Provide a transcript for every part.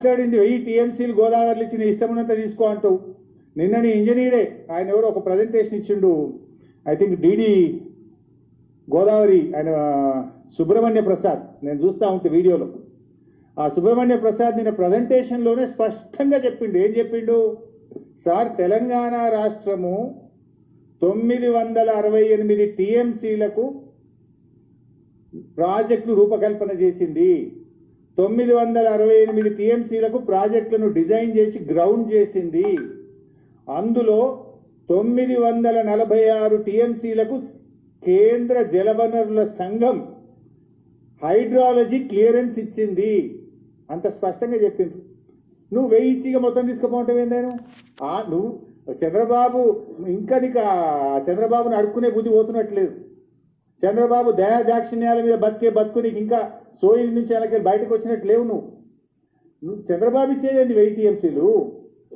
మాట్లాడింది 1000 టీఎంసీలు గోదావరిలో ఇచ్చిన ఇష్టం ఉన్నంత తీసుకో అంటావు. నిన్నని ఇంజనీరే ఆయన ఎవరో ఒక ప్రజెంటేషన్ ఇచ్చిండు, ఐ థింక్ డిడి గోదావరి ఆయన సుబ్రహ్మణ్య ప్రసాద్, నేను చూస్తూ ఉంటే వీడియోలో. ఆ సుబ్రహ్మణ్య ప్రసాద్ నిన్న ప్రజెంటేషన్లోనే స్పష్టంగా చెప్పిండు. ఏం చెప్పిండు? సార్, తెలంగాణ రాష్ట్రము 968 టీఎంసీలకు ప్రాజెక్టులు రూపకల్పన చేసింది. 968 టీఎంసీలకు ప్రాజెక్టులను డిజైన్ చేసి గ్రౌండ్ చేసింది. అందులో 946 టీఎంసీలకు కేంద్ర జలవనరుల సంఘం హైడ్రాలజీ క్లియరెన్స్ ఇచ్చింది. అంత స్పష్టంగా చెప్పింది. నువ్వు 1000 ఇచ్చిగా మొత్తం తీసుకుపోవటం ఏందాను? నువ్వు చంద్రబాబు ఇంకా నీకు చంద్రబాబును అడుక్కునే బుద్ధి పోతున్నట్లేదు. చంద్రబాబు దయా దాక్షిణ్యాల మీద బతుకు నీకు ఇంకా సోయిల్ నుంచి అలాగే బయటకు వచ్చినట్టు లేవు. నువ్వు చంద్రబాబు ఇచ్చేదండి 1000 టీఎంసీలు.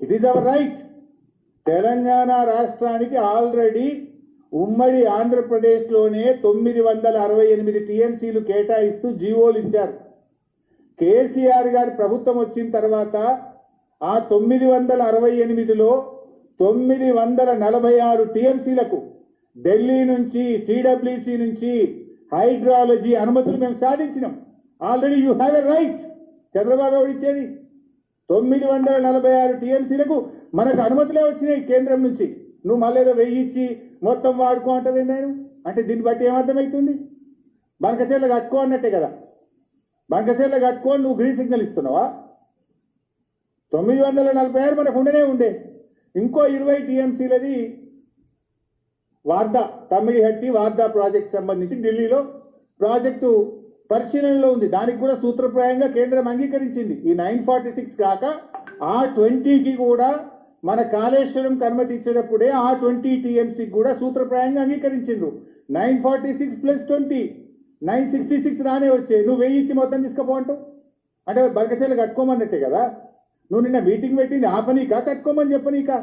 It is our right. Telangana రాష్ట్రానికి ఆల్రెడీ ఉమ్మడి ఆంధ్రప్రదేశ్లోనే 968 టీఎంసీలు కేటాయిస్తూ జీవోలు ఇచ్చారు. కేసీఆర్ గారి ప్రభుత్వం వచ్చిన తర్వాత ఆ 968లో 946 టీఎంసీలకు ఢిల్లీ నుంచి సిడబ్ల్యూసి నుంచి హైడ్రాలజీ అనుమతులు మేము సాధించినాం. Already you have a right. Chandrababu ఎవరు ఇచ్చేది? 946 టీఎంసీలకు మనకు అనుమతులే వచ్చినాయి కేంద్రం నుంచి. నువ్వు మళ్ళీ ఏదో 1000 ఇచ్చి మొత్తం వాడుకో అంటది నేను అంటే దీన్ని బట్టి ఏమర్థమవుతుంది? బంకచెర్ల కట్టుకో అన్నట్టే కదా. బంకచెర్ల కట్టుకొని నువ్వు గ్రీన్ సిగ్నల్ ఇస్తున్నావా? 946 మనకు ఉండే. ఇంకో 20 టీఎంసీలది వార్దా, తమ్మిడిహట్టి వార్దా ప్రాజెక్ట్ సంబంధించి ఢిల్లీలో ప్రాజెక్టు పరిశీలనలో ఉంది. దానికి కూడా సూత్రప్రాయంగా కేంద్రం అంగీకరించింది. ఈ 946 కాక ఆ 20కి కూడా మన కాళేశ్వరం అనుమతి ఇచ్చేటప్పుడే ఆ 20 టీఎంసీకి కూడా సూత్రప్రాయంగా అంగీకరించిండ్రు. 946 + 20 966 రానే వచ్చాయి. నువ్వు 1000 ఇచ్చి మొత్తం తీసుకుపోంటావు అంటే బరకచేలు కట్టుకోమన్నట్టే కదా. నువ్వు నిన్న మీటింగ్ పెట్టింది ఆపనీకా కట్టుకోమని చెప్పనీకా?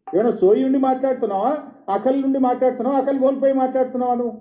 ఏమైనా సోయి ఉండి మాట్లాడుతున్నావా? అకల్ నుండి మాట్లాడుతున్నావా? అకల్ కోల్పోయి మాట్లాడుతున్నావా? నువ్వు